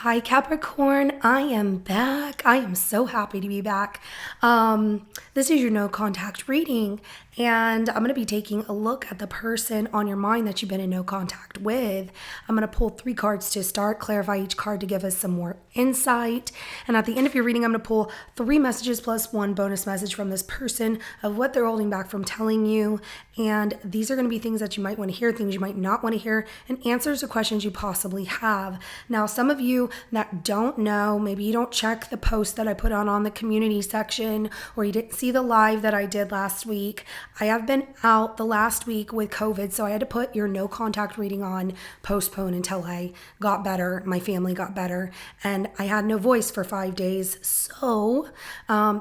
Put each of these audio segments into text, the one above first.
Hi Capricorn, I am back. I am so happy to be back. This is your no contact reading, and I'm going to be taking a look at the person on your mind that you've been in no contact with. I'm going to pull 3 cards to start, clarify each card to give us some more insight. And at the end of your reading, I'm going to pull 3 messages plus 1 bonus message from this person of what they're holding back from telling you. And these are going to be things that you might want to hear, things you might not want to hear, and answers to questions you possibly have. Now, some of you that don't know, maybe you don't check the post that I put on the community section, or you didn't see the live that I did last week. I have been out the last week with COVID, so I had to put your no contact reading on postpone until I got better, my family got better, and I had no voice for 5 days. So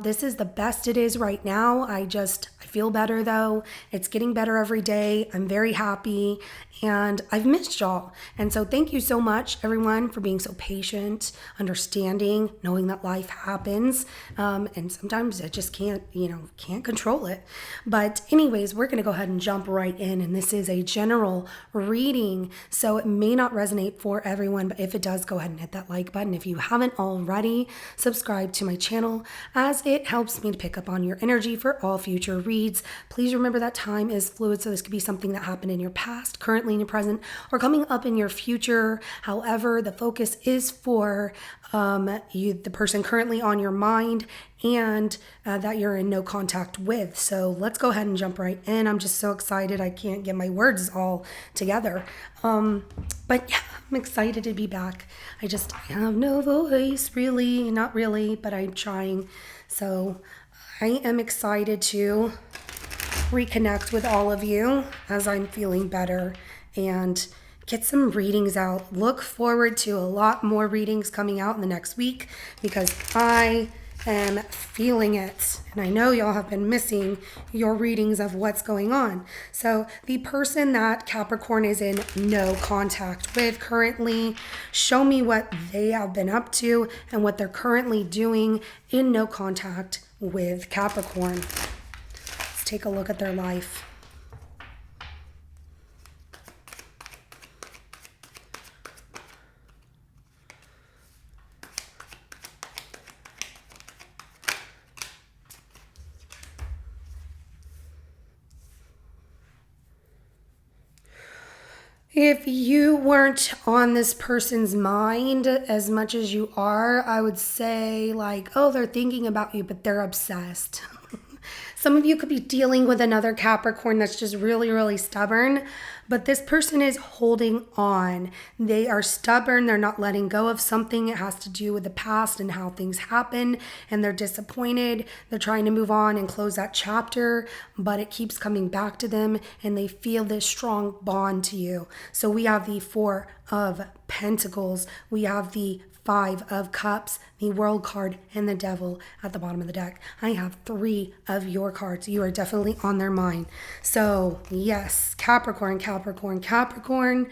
this is the best it is right now. I feel better though. It's getting better every day. I'm very happy and I've missed y'all. And so thank you so much everyone for being so patient, understanding, knowing that life happens. And sometimes I just can't control it. But anyways, we're going to go ahead and jump right in. And this is a general reading. So it may not resonate for everyone, but if it does, go ahead and hit that like button. If you haven't already, subscribe to my channel as it helps me to pick up on your energy for all future reads. Please remember that time is fluid. So this could be something that happened in your past, currently in your present, or coming up in your future. However, the focus is for the person currently on your mind and that you're in no contact with. So let's go ahead and jump right in. I'm just so excited. I can't get my words all together. But yeah, I'm excited to be back. I have no voice, really, not really, but I'm trying. So I am excited to reconnect with all of you as I'm feeling better and get some readings out. Look forward to a lot more readings coming out in the next week because I am feeling it. And I know y'all have been missing your readings of what's going on. So the person that Capricorn is in no contact with currently, show me what they have been up to and what they're currently doing in no contact with Capricorn. Let's take a look at their life. If you weren't on this person's mind as much as you are, I would say oh, they're thinking about you, but they're obsessed. Some of you could be dealing with another Capricorn that's just really, really stubborn, but this person is holding on. They are stubborn. They're not letting go of something. It has to do with the past and how things happen, and they're disappointed. They're trying to move on and close that chapter, but it keeps coming back to them, and they feel this strong bond to you. So we have the 4 of Pentacles. We have the 5 of Cups, the World card, and the Devil at the bottom of the deck. I have 3 of your cards. You are definitely on their mind. So yes, Capricorn, Capricorn, Capricorn,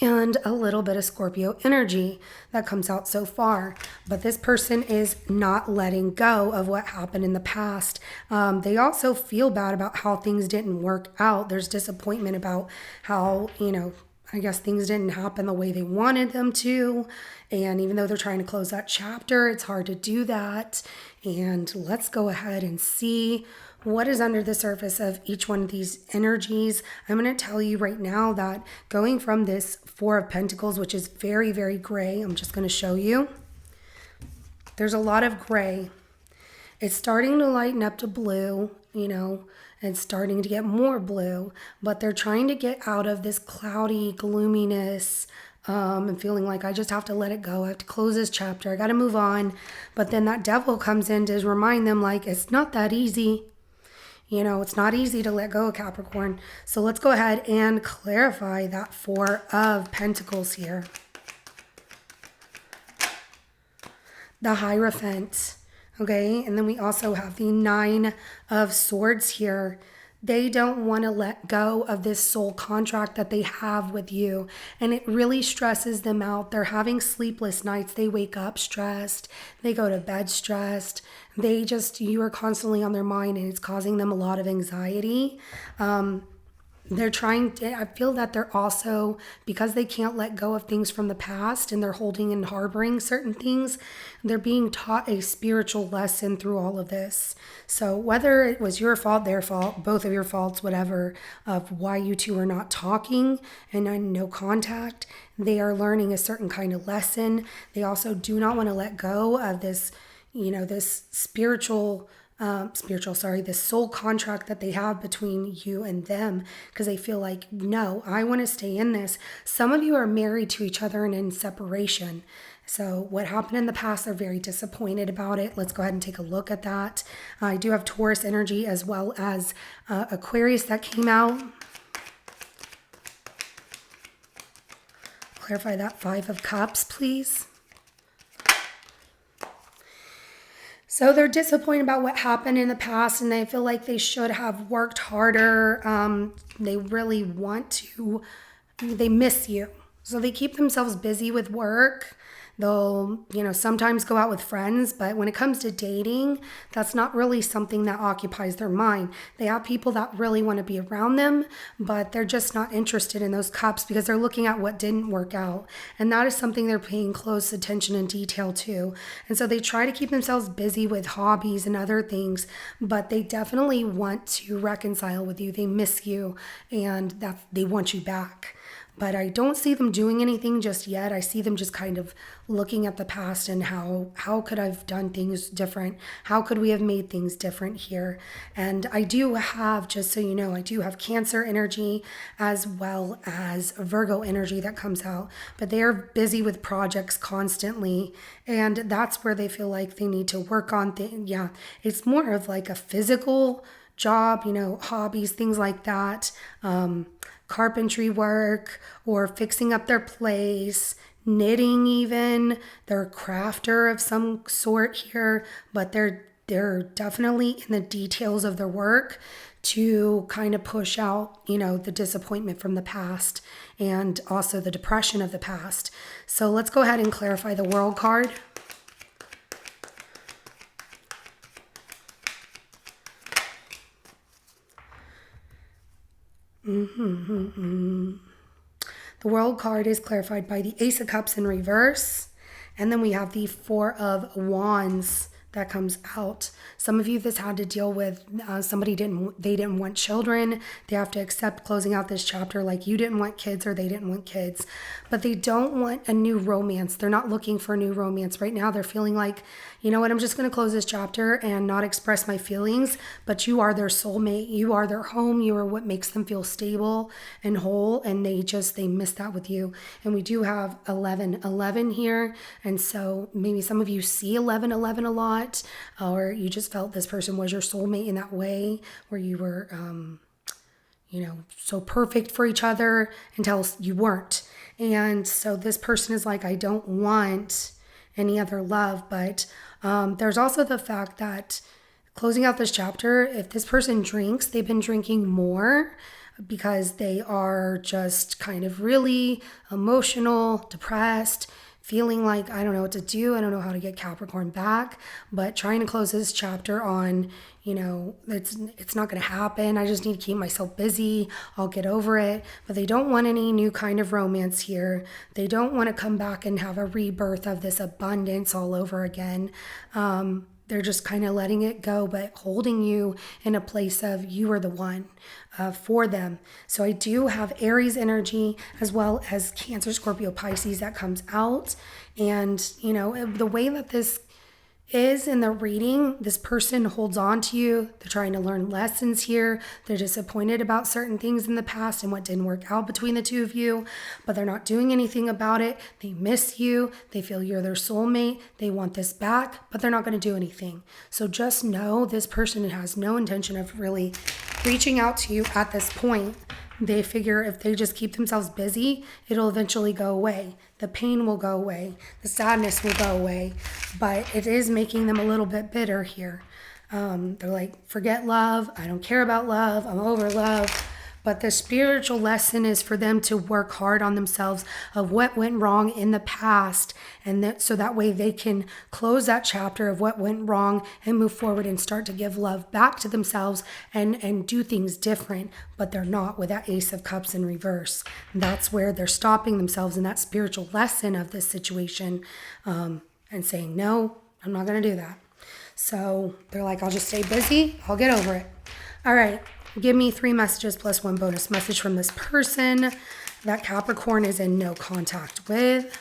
and a little bit of Scorpio energy that comes out so far. But this person is not letting go of what happened in the past. They also feel bad about how things didn't work out. There's disappointment about how, I guess things didn't happen the way they wanted them to. And even though they're trying to close that chapter, it's hard to do that. And let's go ahead and see what is under the surface of each one of these energies. I'm going to tell you right now that going from this 4 of Pentacles, which is very, very gray, I'm just going to show you. There's a lot of gray. It's starting to lighten up to blue, and starting to get more blue, but they're trying to get out of this cloudy gloominess and feeling like I just have to let it go. I have to close this chapter. I got to move on. But then that Devil comes in to remind them it's not that easy. It's not easy to let go of Capricorn. So let's go ahead and clarify that 4 of Pentacles here. The Hierophant. Okay, and then we also have the 9 of Swords here. They don't want to let go of this soul contract that they have with you, and it really stresses them out. They're having sleepless nights. They wake up stressed. They go to bed stressed. You are constantly on their mind, and it's causing them a lot of anxiety. they're trying to, I feel that they're also, because they can't let go of things from the past and they're holding and harboring certain things, they're being taught a spiritual lesson through all of this. So whether it was your fault, their fault, both of your faults, whatever, of why you two are not talking and no contact, they are learning a certain kind of lesson. They also do not want to let go of this, this this soul contract that they have between you and them, because they feel like, no, I want to stay in this. Some of you are married to each other and in separation. So what happened in the past, they're very disappointed about it. Let's go ahead and take a look at that. I do have Taurus energy as well as Aquarius that came out. Clarify that 5 of Cups, please. So they're disappointed about what happened in the past and they feel like they should have worked harder. They really want to, they miss you. So they keep themselves busy with work. They'll, sometimes go out with friends, but when it comes to dating, that's not really something that occupies their mind. They have people that really want to be around them, but they're just not interested in those cups because they're looking at what didn't work out. And that is something they're paying close attention and detail to. And so they try to keep themselves busy with hobbies and other things, but they definitely want to reconcile with you. They miss you and that they want you back. But I don't see them doing anything just yet. I see them just kind of looking at the past and how could I have done things different? How could we have made things different here? And I do have, just so you know, I do have Cancer energy as well as Virgo energy that comes out. But they are busy with projects constantly. And that's where they feel like they need to work on things. Yeah, it's more of like a physical job, hobbies, things like that. Carpentry work or fixing up their place, knitting even. They're a crafter of some sort here, but they're definitely in the details of their work to kind of push out, the disappointment from the past and also the depression of the past. So let's go ahead and clarify the World card. The World card is clarified by the Ace of Cups in reverse. And then we have the 4 of Wands that comes out. Some of you, this had to deal with somebody didn't want children. They have to accept closing out this chapter like you didn't want kids or they didn't want kids. But they don't want a new romance. They're not looking for a new romance right now. They're feeling like, you know what, I'm just going to close this chapter and not express my feelings. But you are their soulmate. You are their home. You are what makes them feel stable and whole. And they miss that with you. And we do have 11 here. And so maybe some of you see 11 a lot. Or you just felt this person was your soulmate in that way where you were, so perfect for each other until you weren't. And so this person is like, I don't want any other love. But there's also the fact that closing out this chapter, if this person drinks, they've been drinking more because they are just kind of really emotional, depressed, feeling like, I don't know what to do. I don't know how to get Capricorn back, but trying to close this chapter on, it's not going to happen. I just need to keep myself busy. I'll get over it. But they don't want any new kind of romance here. They don't want to come back and have a rebirth of this abundance all over again. They're just kind of letting it go, but holding you in a place of you are the one for them. So I do have Aries energy as well as Cancer, Scorpio, Pisces that comes out. And, the way that this is in the reading, this person holds on to you. They're trying to learn lessons here. They're disappointed about certain things in the past and what didn't work out between the two of you, but they're not doing anything about it. They miss you. They feel you're their soulmate. They want this back, but they're not going to do anything. So just know this person has no intention of really reaching out to you at this point. They figure if they just keep themselves busy, it'll eventually go away. The pain will go away. The sadness will go away. But it is making them a little bit bitter here. They're like, forget love. I don't care about love. I'm over love. But the spiritual lesson is for them to work hard on themselves of what went wrong in the past, and so that way they can close that chapter of what went wrong and move forward and start to give love back to themselves and do things different. But they're not with that Ace of Cups in reverse. That's where they're stopping themselves in that spiritual lesson of this situation, and saying, no, I'm not going to do that. So they're like, I'll just stay busy. I'll get over it. All right. Give me 3 messages plus 1 bonus message from this person that Capricorn is in no contact with.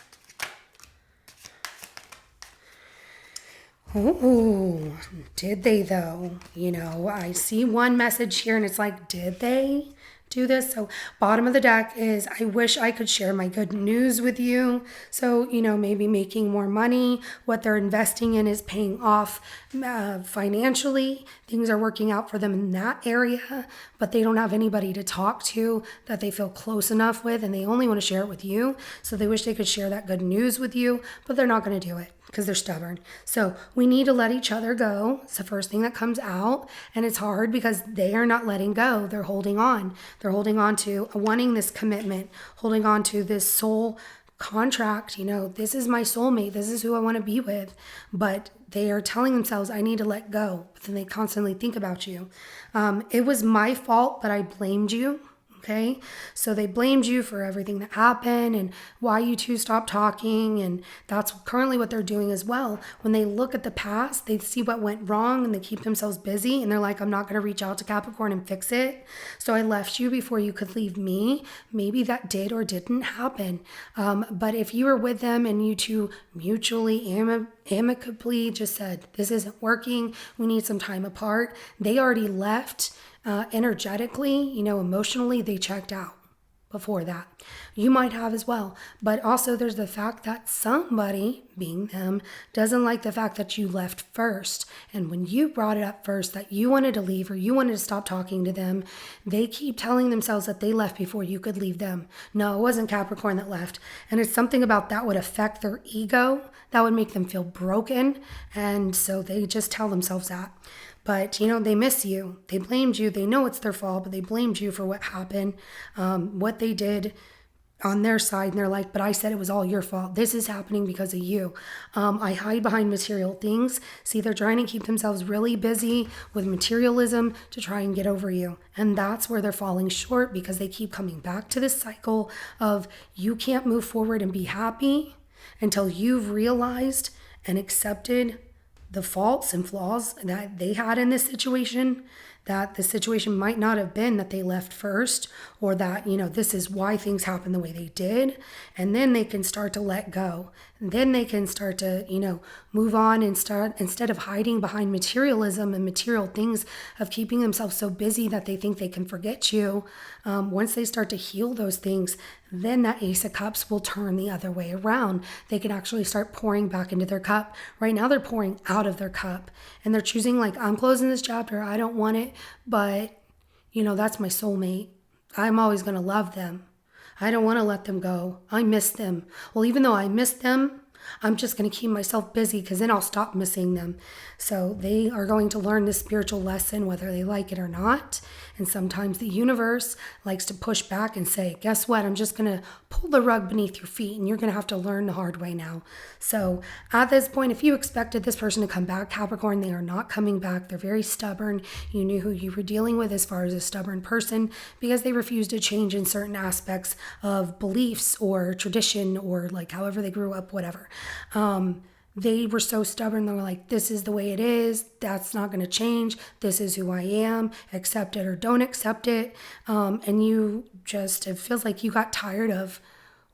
Oh, did they though? I see one message here and it's like, did they do this? So bottom of the deck is, I wish I could share my good news with you. So, maybe making more money. What they're investing in is paying off financially. Things are working out for them in that area, but they don't have anybody to talk to that they feel close enough with, and they only want to share it with you. So they wish they could share that good news with you, but they're not going to do it because they're stubborn. So we need to let each other go. It's the first thing that comes out. And it's hard because they are not letting go. They're holding on. They're holding on to wanting this commitment, holding on to this soul contract. This is my soulmate. This is who I want to be with. But they are telling themselves, I need to let go. But then they constantly think about you. It was my fault, but I blamed you. Okay, so they blamed you for everything that happened and why you two stopped talking, and that's currently what they're doing as well. When they look at the past, they see what went wrong and they keep themselves busy, and they're like, I'm not going to reach out to Capricorn and fix it. So I left you before you could leave me. Maybe that did or didn't happen. But if you were with them and you two mutually, amicably just said, this isn't working, we need some time apart, they already left. Energetically, emotionally, they checked out before that. You might have as well. But also there's the fact that somebody, being them, doesn't like the fact that you left first. And when you brought it up first that you wanted to leave or you wanted to stop talking to them, they keep telling themselves that they left before you could leave them. No, it wasn't Capricorn that left. And it's something about that would affect their ego. That would make them feel broken. And so they just tell themselves that. But, they miss you. They blamed you. They know it's their fault, but they blamed you for what happened, what they did on their side. And they're like, but I said it was all your fault. This is happening because of you. I hide behind material things. See, they're trying to keep themselves really busy with materialism to try and get over you. And that's where they're falling short because they keep coming back to this cycle of you can't move forward and be happy until you've realized and accepted the faults and flaws that they had in this situation, that the situation might not have been that they left first, or that, this is why things happened the way they did. And then they can start to let go. And then they can start to, move on and start, instead of hiding behind materialism and material things, of keeping themselves so busy that they think they can forget you. Once they start to heal those things, then that Ace of Cups will turn the other way around. They can actually start pouring back into their cup. Right now they're pouring out of their cup and they're choosing like, I'm closing this chapter. I don't want it, but that's my soulmate. I'm always going to love them. I don't want to let them go. I miss them. Well, even though I miss them, I'm just going to keep myself busy because then I'll stop missing them. So they are going to learn this spiritual lesson whether they like it or not. And sometimes the universe likes to push back and say, guess what? I'm just going to pull the rug beneath your feet and you're going to have to learn the hard way now. So at this point, if you expected this person to come back, Capricorn, they are not coming back. They're very stubborn. You knew who you were dealing with as far as a stubborn person because they refuse to change in certain aspects of beliefs or tradition or like however they grew up, whatever. They were so stubborn. They were like, this is the way it is. That's not going to change. This is who I am. Accept it or don't accept it. And you just, it feels like you got tired of,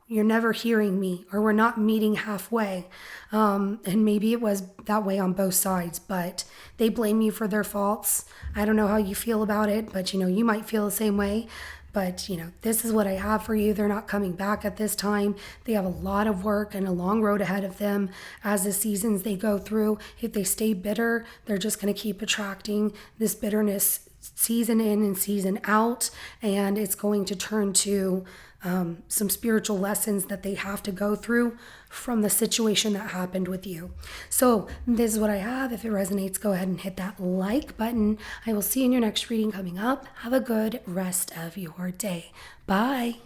you're never hearing me or we're not meeting halfway. And maybe it was that way on both sides, but they blame you for their faults. I don't know how you feel about it, but you might feel the same way. But, this is what I have for you. They're not coming back at this time. They have a lot of work and a long road ahead of them as the seasons they go through. If they stay bitter, they're just going to keep attracting this bitterness season in and season out. And it's going to turn to some spiritual lessons that they have to go through from the situation that happened with you. So this is what I have. If it resonates, go ahead and hit that like button. I will see you in your next reading coming up. Have a good rest of your day. Bye.